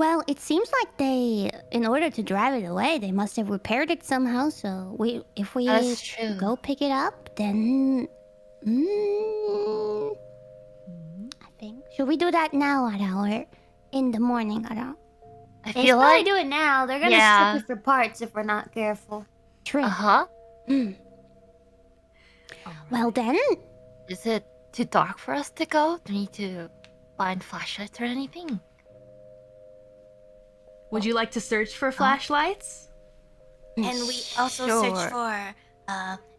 Well, it seems like in order to drive it away, they must have repaired it somehow. So if we That's true. go pick it up, then I think should we do that now, Ara, or in the morning, Ara? I They feel probably like do it now. They're gonna strip it for parts if we're not careful. True. Well then, Is it too dark for us to go? Do we need to find flashlights or anything? Would you like to search for flashlights? And we also search for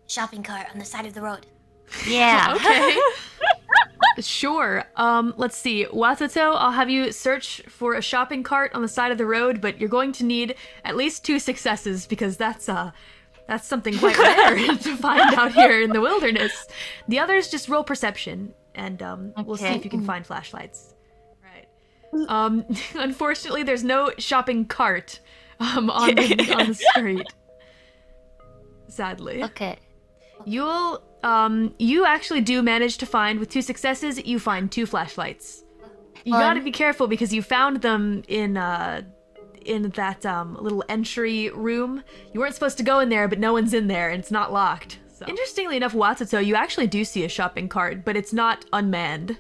shopping cart on the side of the road. Yeah. Okay. Sure. Let's see. Watoto, I'll have you search for a shopping cart on the side of the road, but you're going to need at least 2 successes because that's something quite rare to find out here in the wilderness. The others just roll perception, and we'll see if you can find flashlights. Right. Unfortunately, there's no shopping cart on the street. Sadly. Okay. You actually do manage to find, with 2 successes, you find 2 flashlights. You gotta be careful because you found them in that little entry room. You weren't supposed to go in there, but no one's in there and it's not locked. So. Interestingly enough, Watoto, you actually do see a shopping cart, but it's not unmanned.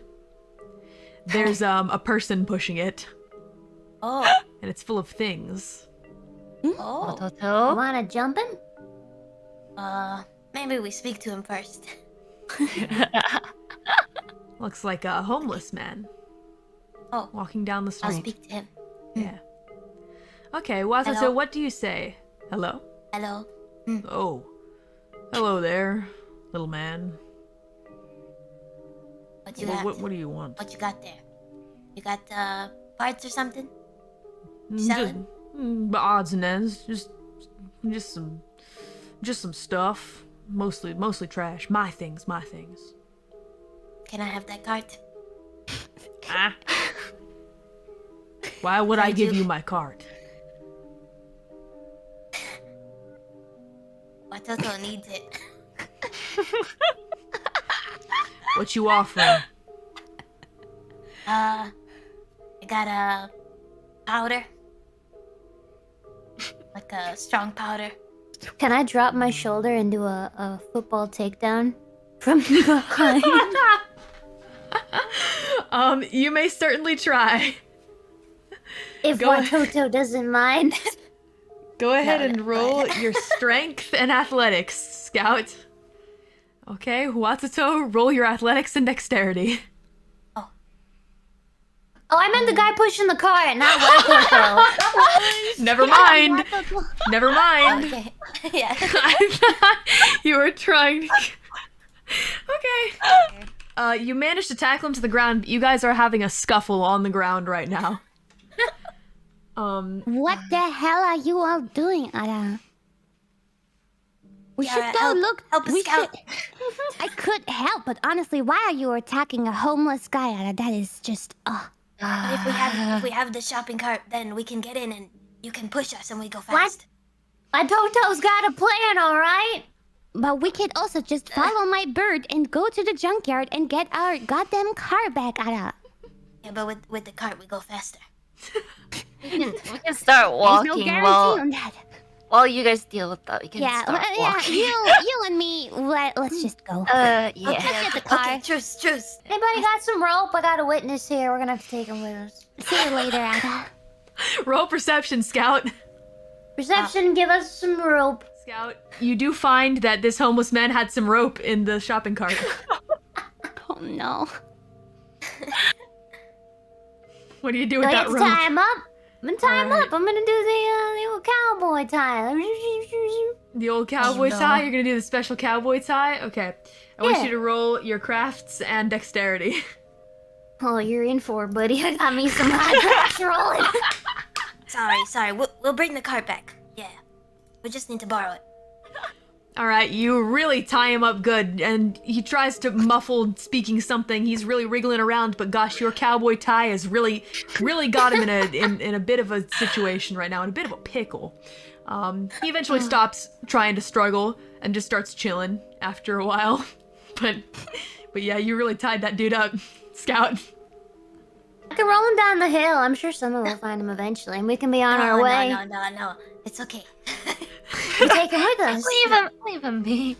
There's a person pushing it. Oh. And it's full of things. Oh. Watoto? Wanna jump him? Maybe we speak to him first. Looks like a homeless man. Oh. Walking down the street. I'll speak to him. Yeah. Okay, Watoto, Hello? what do you say? Hello? Hello. Oh. Hello there, little man. What you got? What do you want? What you got there? You got parts or something? Just, Selling? odds and ends. Just some stuff. Mostly trash. My things. Can I have that cart? Ah. Why would I give you my cart? Watoto needs it. What you offering? I got a powder. Like a strong powder. Can I drop my shoulder and do a football takedown from behind? You may certainly try. If Watoto doesn't mind. Go ahead and roll your strength and athletics, Scout. Okay, Watoto, roll your athletics and dexterity. Oh, I meant the guy pushing the cart, not Watoto. Never mind. Never mind. Okay. Yeah. I thought you were trying to... Okay. You managed to tackle him to the ground, but you guys are having a scuffle on the ground right now. what the hell are you all doing, Ara? We should go look. Help us Scout. I could help, but honestly, why are you attacking a homeless guy, Ara? That is just But if we have the shopping cart, then we can get in and you can push us and we go fast. Watoto's got a plan, all right? But we could also just follow my bird and go to the junkyard and get our goddamn car back, Ara. Yeah, but with the cart we go faster. We can start walking There's no guarantee on that. while you guys deal with that. We can Yeah, start walking. you and me, let's just go. Yeah. Okay, the car. okay, truce. Anybody got some rope? I got a witness here. We're gonna have to take him with us. See you later, Ada. Roll perception, Scout. Perception, give us some rope. Scout, you do find that this homeless man had some rope in the shopping cart. Oh no. What do you do with that Let's rope? tie him up. I'm gonna tie him up. I'm gonna do the old cowboy tie. The old cowboy tie? You're gonna do the special cowboy tie? Okay. I want you to roll your crafts and dexterity. Oh, you're in for it, buddy. I got me some high crafts rolling. Sorry. We'll bring the cart back. Yeah. We just need to borrow it. Alright, you really tie him up good, and he tries to muffle speaking something. He's really wriggling around, but gosh, your cowboy tie has really got him in a bit of a situation right now, in a bit of a pickle. He eventually stops trying to struggle and just starts chilling after a while. But yeah, you really tied that dude up, Scout. I can roll him down the hill. I'm sure someone will find him eventually, and we can be on our way. No. It's okay. We take him with us. Leave him be.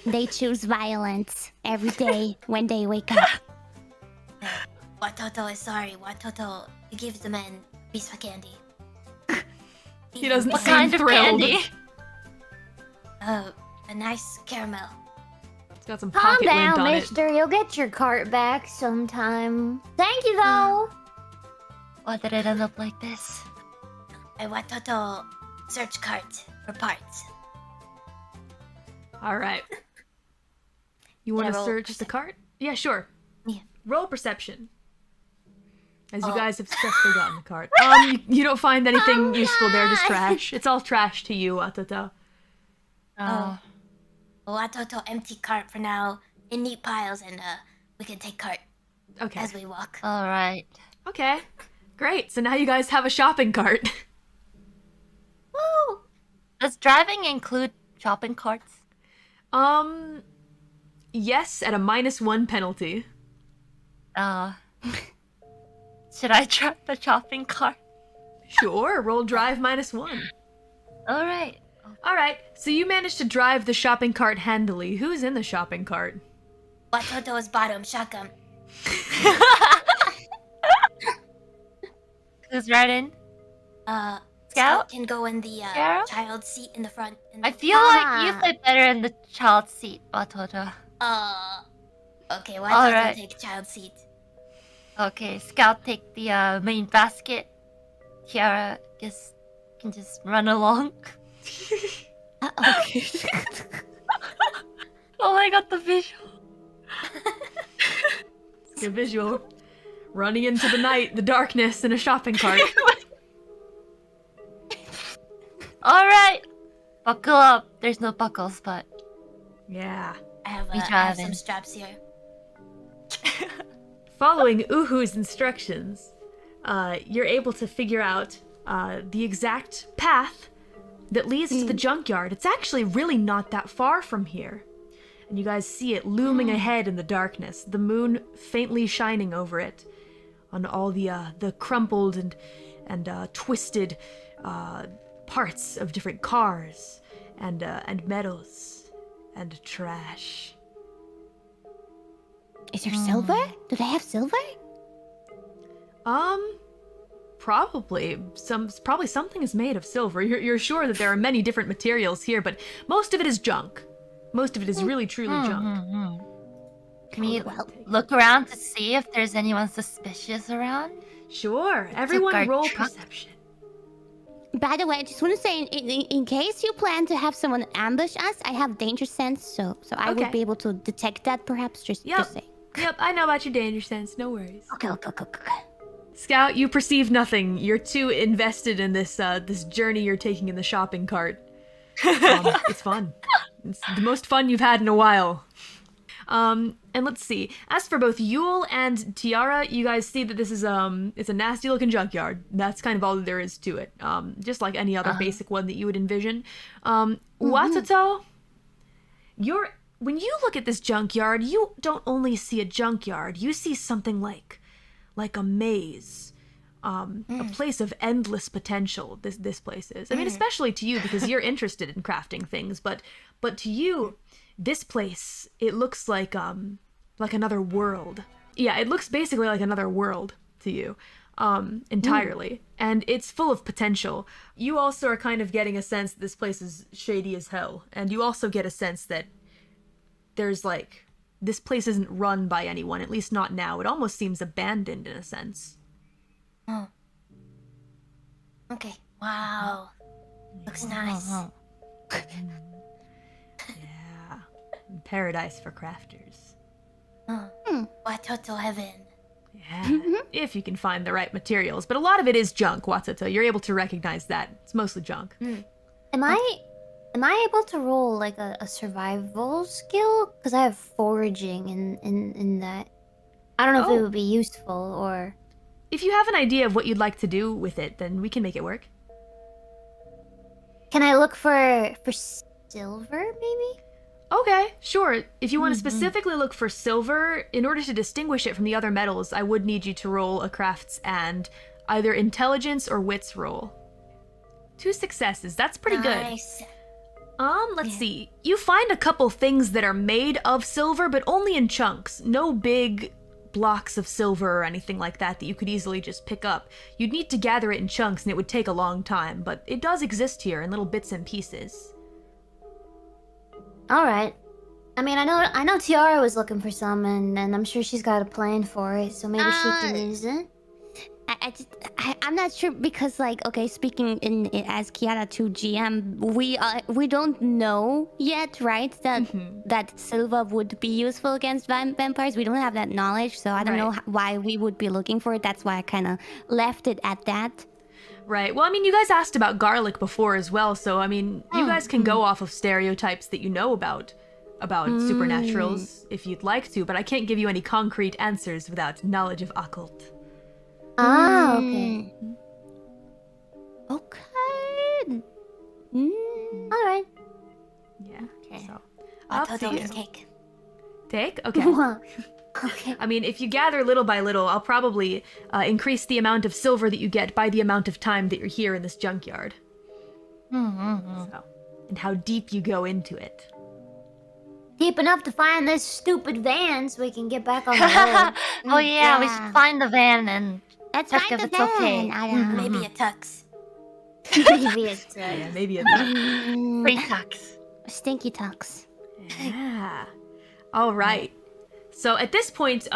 They choose violence every day when they wake up. Watoto is sorry. Watoto gives the man a piece of candy. He doesn't What seem kind of thrilled. candy? A nice caramel. It's got some Calm pocket lint down, on it. mister. You'll get your cart back sometime. Thank you, though. Why did it end up like this? Watoto search cart for parts. All right. You want to roll search the cart? Yeah, sure. Yeah. Roll perception. As you guys have successfully gotten the cart. You don't find anything useful there, just trash. It's all trash to you, Watoto. Watoto empty cart for now in neat piles, and we can take cart Okay. as we walk. All right. Okay. Great. So now you guys have a shopping cart. Woo! Does driving include shopping carts? Yes, at a -1 penalty. Should I drive the shopping cart? Sure, roll drive -1. All right. All right, so you managed to drive the shopping cart handily. Who's in the shopping cart? Watoto's bottom shotgun. Who's riding? Scout can go in the Kiara? child seat in the front. I feel like you play better in the child seat, Watoto. Okay, All Watoto right. take child seat. Okay, Scout take the main basket. Kiara can just run along. Okay. Oh, I got the visual. Good visual. Running into the night, the darkness, in a shopping cart. All right. Buckle up. There's no buckles, but Yeah. I have We some driving. straps here. Following Uhu's instructions, you're able to figure out the exact path that leads to the junkyard. It's actually really not that far from here. And you guys see it looming ahead in the darkness, the moon faintly shining over it, on all the crumpled and twisted parts of different cars and metals and trash. Is there silver? Do they have silver? Probably something is made of silver. You're sure that there are many different materials here, but most of it is junk. Most of it is really truly junk. can we Well, look around to see if there's anyone suspicious around? Sure, everyone our roll truck. perception. by the way, I just want to say, in case you plan to have someone ambush us, I have danger sense, so I Okay. would be able to detect that, perhaps. Just say. Yep, I know about your danger sense. No worries. Okay. Scout, you perceive nothing. You're too invested in this this journey you're taking in the shopping cart. It's fun. It's the most fun you've had in a while. And let's see. As for both Yule and Tiara, you guys see that this is it's a nasty looking junkyard. That's kind of all that there is to it. Just like any other basic one that you would envision. Watoto, when you look at this junkyard, you don't only see a junkyard. You see something like a maze. A place of endless potential. This place is. I mean, especially to you because you're interested in crafting things, but to you, this place, it looks like another world. Yeah, it looks basically like another world to you, entirely, and it's full of potential. You also are kind of getting a sense that this place is shady as hell, and you also get a sense that there's this place isn't run by anyone, at least not now. It almost seems abandoned in a sense. Oh. Okay. Wow. Looks nice. Yeah. Paradise for crafters. Watoto heaven. Yeah. If you can find the right materials. But a lot of it is junk, Watoto. You're able to recognize that. It's mostly junk. Am I able to roll like a survival skill? Because I have foraging in that. I don't know if it would be useful or. If you have an idea of what you'd like to do with it, then we can make it work. Can I look for silver maybe? Okay, sure. If you want to specifically look for silver, in order to distinguish it from the other metals, I would need you to roll a crafts and either intelligence or wits roll. 2 successes. That's pretty Nice. good. Let's see. You find a couple things that are made of silver, but only in chunks. No big blocks of silver or anything like that you could easily just pick up. You'd need to gather it in chunks and it would take a long time, but it does exist here in little bits and pieces. All right. I mean, I know Tiara was looking for some, and I'm sure she's got a plan for it. So maybe she can use it. I'm not sure because, like, okay, speaking as Kiara to GM, we don't know yet, right? That silver would be useful against vampires. We don't have that knowledge, so I don't know why we would be looking for it. That's why I kind of left it at that. Right. Well, I mean, you guys asked about garlic before as well, so I mean, you guys can go off of stereotypes that you know about supernaturals if you'd like to, but I can't give you any concrete answers without knowledge of occult. Ah, okay. Okay. All right. Yeah. Okay. So, What up to Toto you. can take. Take? Okay. Okay. I mean, if you gather little by little, I'll probably increase the amount of silver that you get by the amount of time that you're here in this junkyard. So, and how deep you go into it. Deep enough to find this stupid van so we can get back on the road. Oh yeah, we Yeah. should find the van and Let's check find if the it's okay. van. I don't know. Maybe a tux. Maybe it's Yeah, maybe a free tax. Stinky tux. Yeah. All right. So at this point,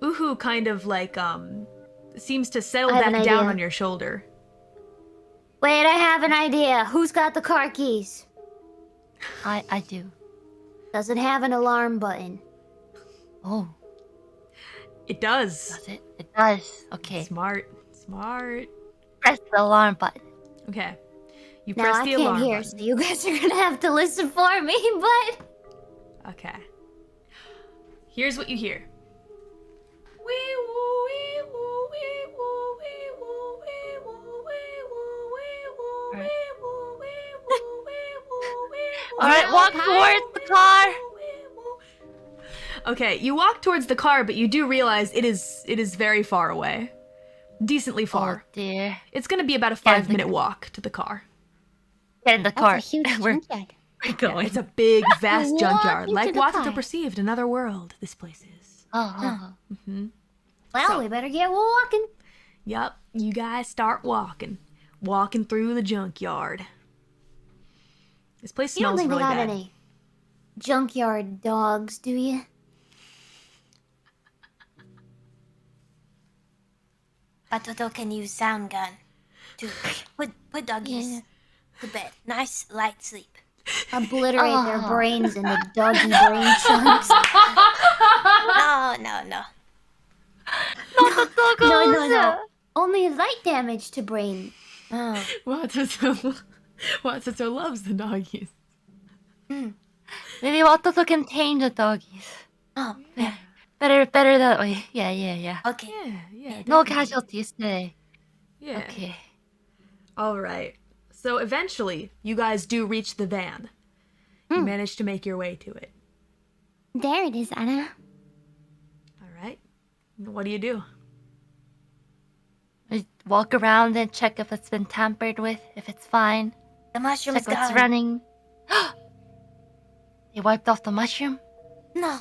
Uhu kind of like seems to settle I have back an down idea. on your shoulder. Wait, I have an idea. Who's got the car keys? I do. Does it have an alarm button? Oh, It does. does it? It does. Okay. Smart. Smart. Press the alarm button. Okay. You Now press I the can't alarm hear, button. so you guys are gonna have to listen for me, but... Okay. Here's what you hear. Alright, walk towards the car. Okay, you walk towards the car, but you do realize it is very far away. Decently far. Oh dear. It's gonna be about a Yeah, 5-minute walk to the car. Get in the car. That's a huge We're junkyard. going. It's a big, vast Walk junkyard. into Like the Watato car. perceived, another world this place is. Well, we better get walking. Yup, you guys start walking. Walking through the junkyard. This place You don't smells think really they got bad. any junkyard dogs, do you? Watoto can use sound gun to put doggies to bed. Nice light sleep. Obliterate their brains into doggy brain chunks. No. No. Only light damage to brain. Oh. Watato loves the doggies. Maybe Watoto can tame the doggies. Oh, yeah. Better that way. Yeah. Okay. Yeah. No casualties today. Yeah. Okay. All right. So eventually, you guys do reach the van. You manage to make your way to it. There it is, Anna. All right. What do you do? We walk around and check if it's been tampered with, if it's fine. The mushroom's Check what's gone. running. They wiped off the mushroom? No.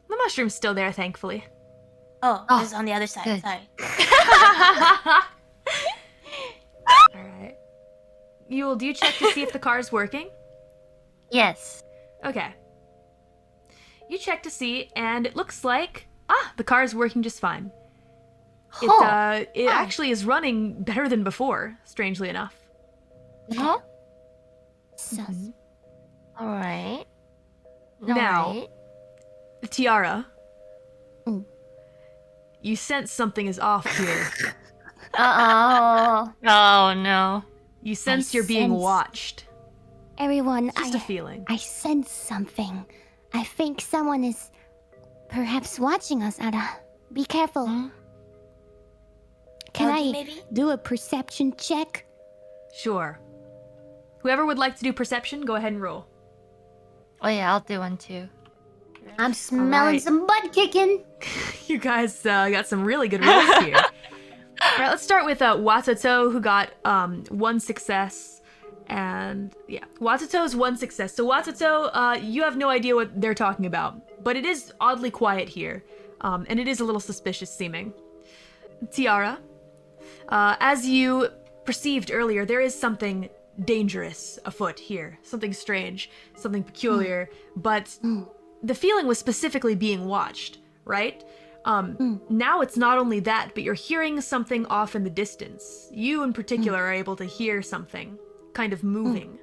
The mushroom's still there, thankfully. Oh, Oh, it's on the other side. good. Sorry. All right. Do you check to see if the car's working? Yes. Okay. You check to see, and it looks like the car's working just fine. It actually is running better than before, strangely enough. Huh? Sus. Alright. Now, Tiara, Mm. you sense something is off here. Uh-oh. Oh no. You sense you're being sense- watched. Everyone, Just a feeling. I sense something. I think someone is perhaps watching us, Anna. Be careful. Can Doggy, I maybe? do a perception check? Sure. Whoever would like to do perception, go ahead and roll. Oh yeah, I'll do one too. I'm smelling some butt kicking. You guys got some really good rolls here. All right, let's start with Watoto, who got 1 success. And yeah, Watato's 1 success. So Watoto, you have no idea what they're talking about, but it is oddly quiet here, and it is a little suspicious seeming. Tiara, as you perceived earlier, there is something dangerous afoot here, something strange, something peculiar, but the feeling was specifically being watched, right? Now it's not only that, but you're hearing something off in the distance. You in particular are able to hear something kind of moving.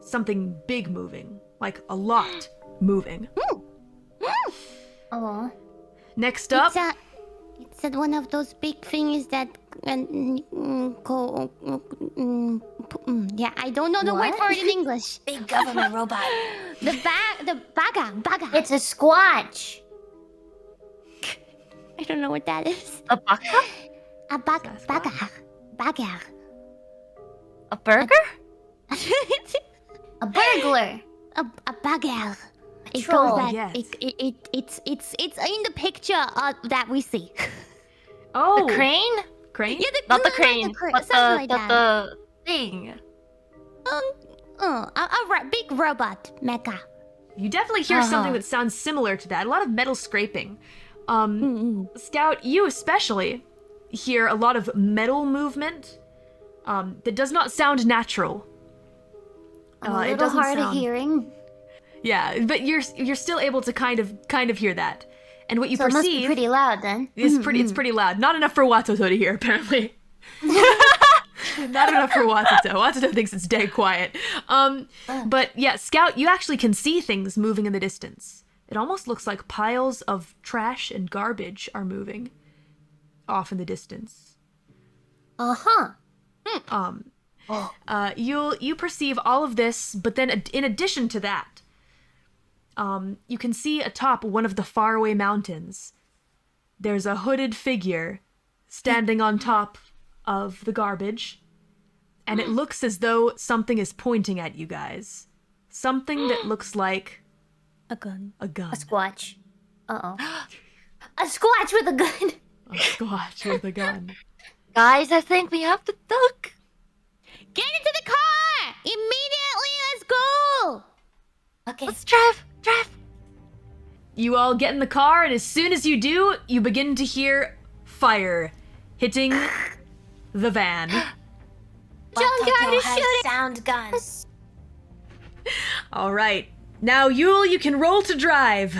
Something big moving. Like a lot moving. Oh. Next up... It's one of those big things that yeah, I don't know the word for it in English. Big government robot. The baga. It's a squatch. I don't know what that is. A baka? A baga. A burger? A burglar. A bagger. It troll. goes back. Yes. It's in the picture that we see. Oh! The crane? Crane? Yeah, Not the crane, crane, but something like the that. thing. A big robot mecha. You definitely hear something that sounds similar to that. A lot of metal scraping. Scout, you especially hear a lot of metal movement that does not sound natural. I'm a it little doesn't hard of sound... hearing. Yeah, but you're still able to kind of hear that. And what you So it must be perceive pretty loud then. is it's pretty loud. Not enough for Watoto to hear, apparently. Not enough for Watoto. Watoto thinks it's dead quiet. But yeah, Scout, you actually can see things moving in the distance. It almost looks like piles of trash and garbage are moving off in the distance. You perceive all of this, but then in addition to that, you can see atop one of the faraway mountains, there's a hooded figure standing on top of the garbage, and it looks as though something is pointing at you guys. Something that looks like A gun. A squatch. Uh-oh. A squatch with a gun. A squatch with a gun. Guys, I think we have to duck. Get into the car! Immediately, let's go! Okay. Let's drive. You all get in the car, and as soon as you do, you begin to hear fire hitting the van. Watoto has sound guns. All right. Now, Yule, you can roll to drive.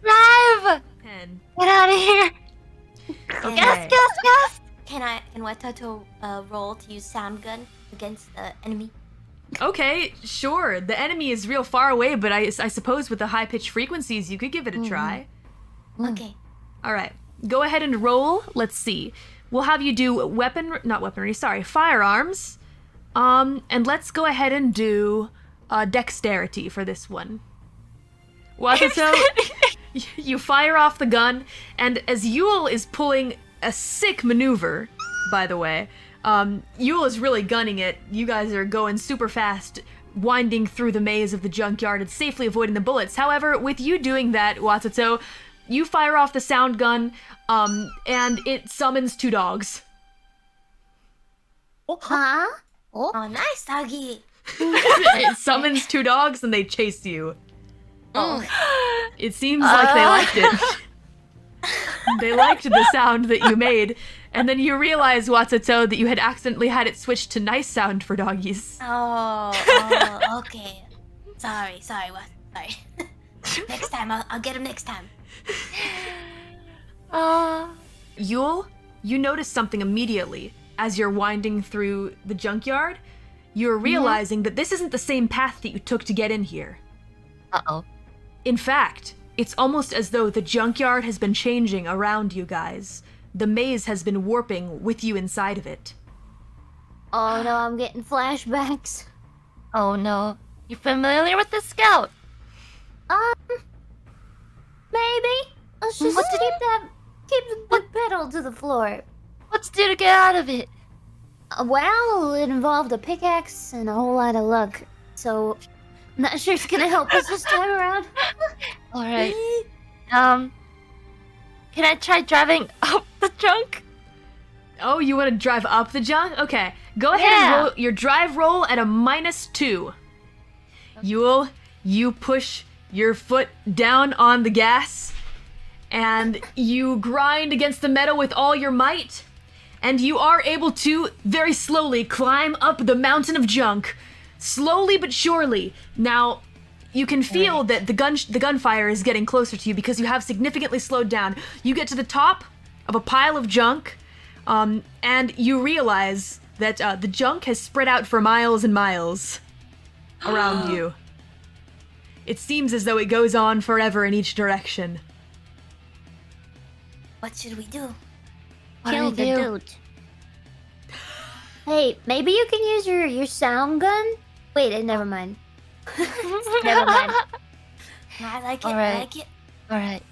Drive! 10. Get out of here. Okay. Yes. Can Watoto roll to use sound gun against the enemy? Okay, sure. The enemy is real far away, but I suppose with the high-pitched frequencies, you could give it a try. Okay. All right. Go ahead and roll. Let's see. We'll have you do firearms. And let's go ahead and do dexterity for this one. Watoto, you fire off the gun, and as Yule is pulling a sick maneuver, by the way, Yule is really gunning it. You guys are going super fast, winding through the maze of the junkyard and safely avoiding the bullets. However, with you doing that, Watoto, you fire off the sound gun, and it summons 2 dogs. Huh? Oh, nice, doggy. It summons 2 dogs, and they chase you. It seems like they liked it. They liked the sound that you made, and then you realize, Watoto, that you had accidentally had it switched to nice sound for doggies. Oh, okay. Sorry, what? Sorry. Next time, I'll get him next time. Yule, you notice something immediately as you're winding through the junkyard. You're realizing that this isn't the same path that you took to get in here. Uh-oh. In fact, it's almost as though the junkyard has been changing around you guys. The maze has been warping with you inside of it. Oh no, I'm getting flashbacks. Oh no. You familiar with the Scout? Maybe. Let's just keep the pedal to the floor. What's to do to get out of it? Well, it involved a pickaxe and a whole lot of luck. So, Not sure it's gonna help us this time around. All right. Can I try driving up the junk? Oh, you want to drive up the junk? Okay. Go ahead and roll your drive roll at a -2. Yule, you push your foot down on the gas, and you grind against the metal with all your might, and you are able to very slowly climb up the mountain of junk, slowly but surely. Now, you can feel that the gunfire is getting closer to you because you have significantly slowed down. You get to the top of a pile of junk, and you realize that the junk has spread out for miles and miles around you. It seems as though it goes on forever in each direction. What should we do? Kill the dude. Hey, maybe you can use your sound gun? Wait, never mind. Never mind. I like it. All I right. like it. Alright.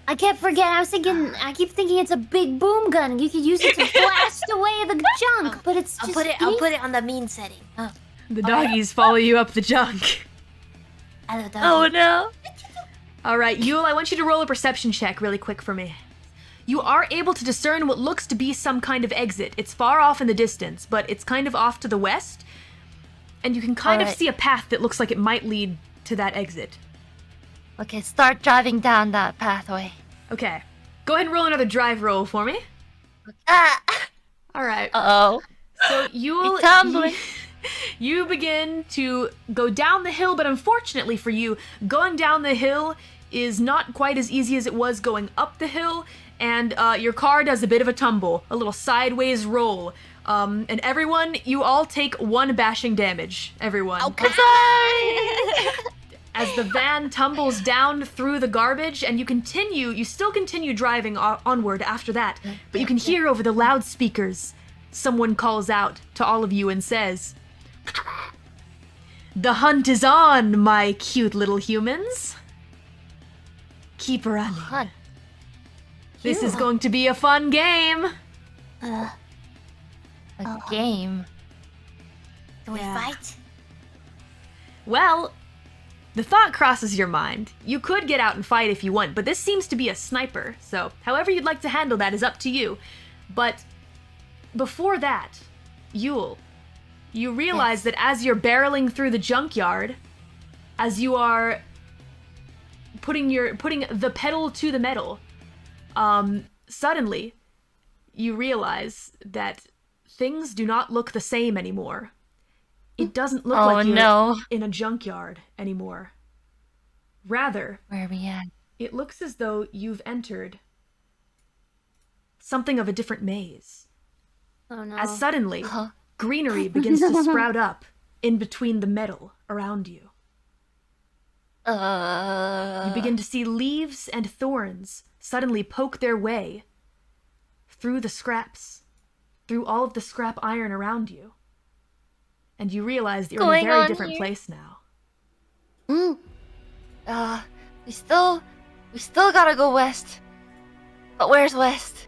I kept forgetting. I keep thinking it's a big boom gun. You could use it to blast away the junk, but it's I'll just... put it on the mean setting. Oh. The doggies follow you up the junk. Hello, doggy. Oh no. All right, Yule, I want you to roll a perception check really quick for me. You are able to discern what looks to be some kind of exit. It's far off in the distance, but it's kind of off to the west, and you can kind of see a path that looks like it might lead to that exit. Okay, start driving down that pathway. Okay, go ahead and roll another drive roll for me. Ah! All right. Uh-oh. So Yule, tumbling. you begin to go down the hill, but unfortunately for you, going down the hill is not quite as easy as it was going up the hill, and your car does a bit of a tumble, a little sideways roll. And everyone, you all take 1 bashing damage. Everyone. Okay. As the van tumbles down through the garbage, and you still continue driving onward after that, but you can hear over the loudspeakers, someone calls out to all of you and says, "The hunt is on, my cute little humans. Keep running. Hunt. This is going to be a fun game." A game. Can we fight? Well, the thought crosses your mind. You could get out and fight if you want, but this seems to be a sniper, so however you'd like to handle that is up to you. But before that, Yule, you realize that as you're barreling through the junkyard, as you are putting the pedal to the metal, suddenly you realize that things do not look the same anymore. It doesn't look like you're in a junkyard anymore. Rather, Where are we at? it looks as though you've entered something of a different maze. Oh no. As suddenly, greenery begins to sprout up in between the metal around you. You begin to see leaves and thorns suddenly poke their way through the scraps, through all of the scrap iron around you. And you realize that you're in a very different place now. We still gotta go west. But where's west?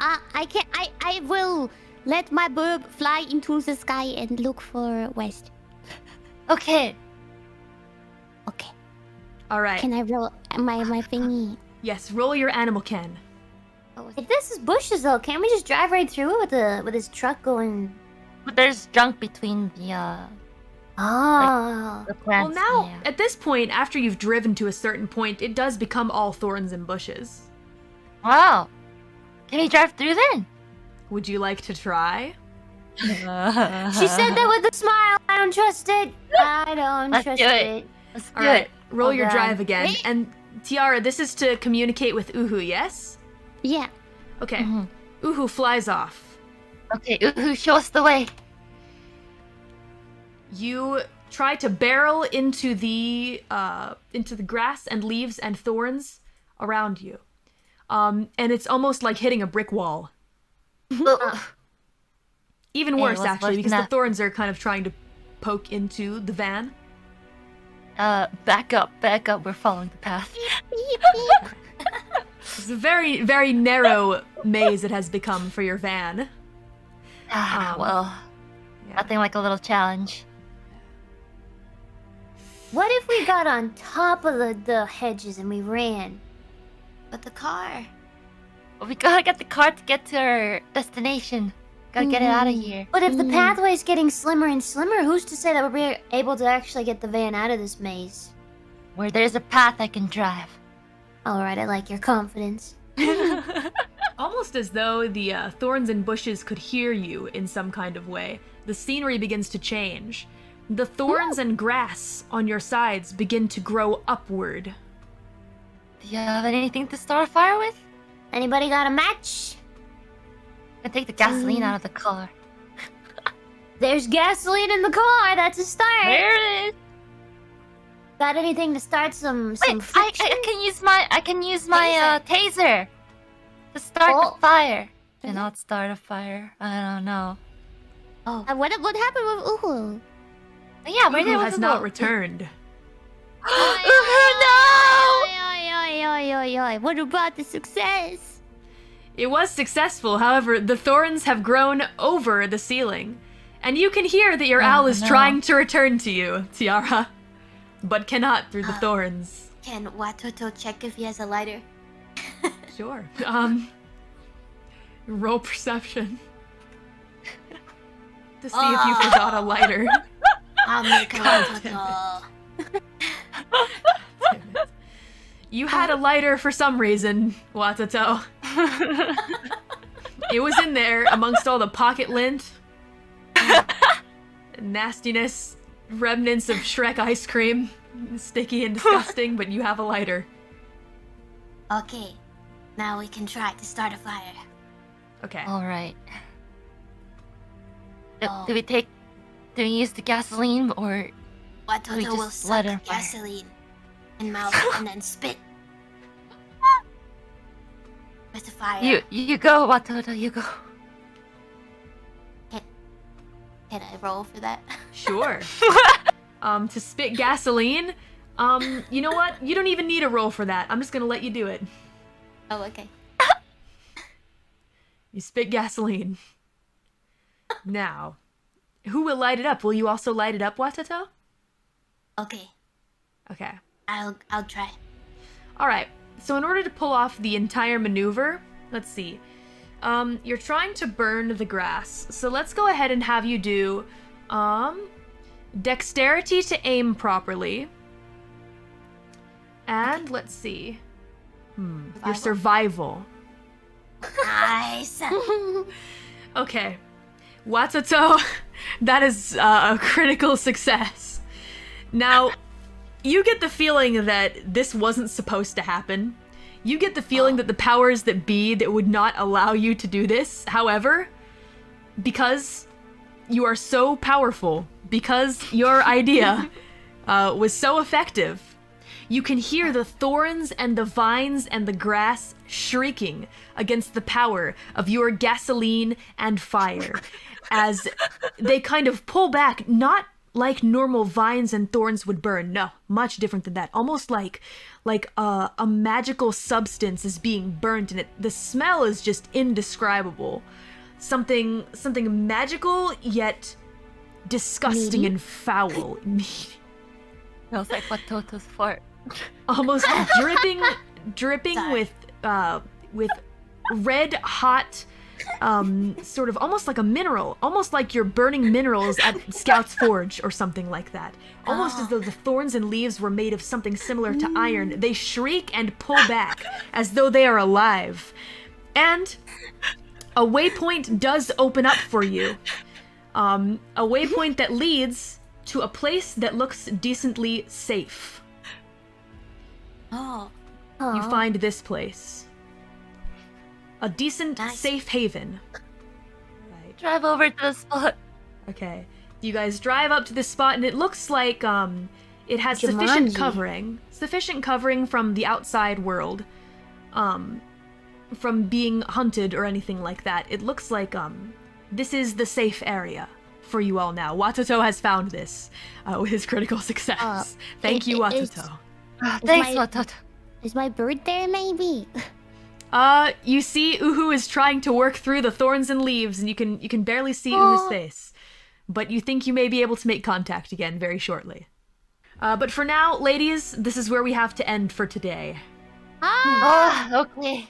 I will let my bird fly into the sky and look for west. Okay. Okay. All right. Can I roll my thingy? Yes, roll your animal can. If this is bushes though, can't we just drive right through it with this truck going? But there's junk between the Oh. the Well, plants. now, yeah. at this point, after you've driven to a certain point, it does become all thorns and bushes. Wow. Can we drive through then? Would you like to try? She said that with a smile. I don't trust it. I don't Let's trust do it. it. Let's do All right, it. roll Oh, your God. drive again. And Tiara, this is to communicate with Uhu, yes? Yeah. Okay. Uhu flies off. Okay, Uhu, show us the way. You try to barrel into the grass and leaves and thorns around you, and it's almost like hitting a brick wall. Even worse, what's actually, worse because than the that? thorns are kind of trying to poke into the van. Back up. We're following the path. It's a very, very narrow maze it has become for your van. Well, Yeah. nothing like a little challenge. What if we got on top of the hedges and we ran? But the car. We gotta get the car to get to our destination. Gotta get it out of here. But if the pathway's getting slimmer and slimmer, who's to say that we'll be able to actually get the van out of this maze? Where there's a path I can drive. Alright, I like your confidence. Almost as though the thorns and bushes could hear you in some kind of way, the scenery begins to change. The thorns and grass on your sides begin to grow upward. Do you have anything to start a fire with? Anybody got a match? I take the gasoline out of the car. There's gasoline in the car. That's a start. There it is. Got anything to start some Wait, friction? I can use my taser to start the fire. Cannot start a fire. I don't know. What happened with Uhu? Yeah, where Uhu did has not returned. What about the success? It was successful, however, the thorns have grown over the ceiling. And you can hear that your owl is trying to return to you, Tiara. But cannot through the thorns. Can Watoto check if he has a lighter? Sure. Roll perception. To see if you forgot a lighter. I'll make a Watoto. You had a lighter for some reason, Watoto. It was in there amongst all the pocket lint, nastiness, remnants of Shrek ice cream, sticky and disgusting, but you have a lighter. Okay, now we can try to start a fire. Okay. Alright. Do we use the gasoline or Watoto just will suck let her fire? gasoline in mouth and then spit. With the fire. You go, Watoto, you go. Can I roll for that? Sure. To spit gasoline, you know what? You don't even need a roll for that. I'm just gonna let you do it. Oh, okay. You spit gasoline. Now, who will light it up? Will you also light it up, Watoto? Okay, Okay. I'll try. Alright, so in order to pull off the entire maneuver, let's see. You're trying to burn the grass. So let's go ahead and have you do, dexterity to aim properly. And let's see. Your survival. Nice. Okay. Watoto, that is a critical success. Now, you get the feeling that this wasn't supposed to happen. You get the feeling that the powers that be that would not allow you to do this. However, because you are so powerful, because your idea was so effective, you can hear the thorns and the vines and the grass shrieking against the power of your gasoline and fire as they kind of pull back, not like normal vines and thorns would burn. No, much different than that. Almost like a magical substance is being burnt, and the smell is just indescribable. Something magical yet disgusting and foul. Smells like Watoto's fart. Almost dripping with red hot, sort of almost like a mineral, almost like you're burning minerals at Scout's Forge or something like that. Almost as though the thorns and leaves were made of something similar to iron. They shriek and pull back as though they are alive. And a waypoint does open up for you. A waypoint that leads to a place that looks decently safe. Oh. You find this place. A decent, safe haven. Right. Drive over to the spot. Okay. You guys drive up to this spot, and it looks like it has sufficient covering from the outside world, from being hunted or anything like that. It looks like this is the safe area for you all now. Watoto has found this with his critical success. Thank you, Watoto. Thanks, Watoto. Is my bird there, maybe? You see Uhu is trying to work through the thorns and leaves, and you can barely see Uhu's face. But you think you may be able to make contact again very shortly. But for now, ladies, this is where we have to end for today. Oh, okay.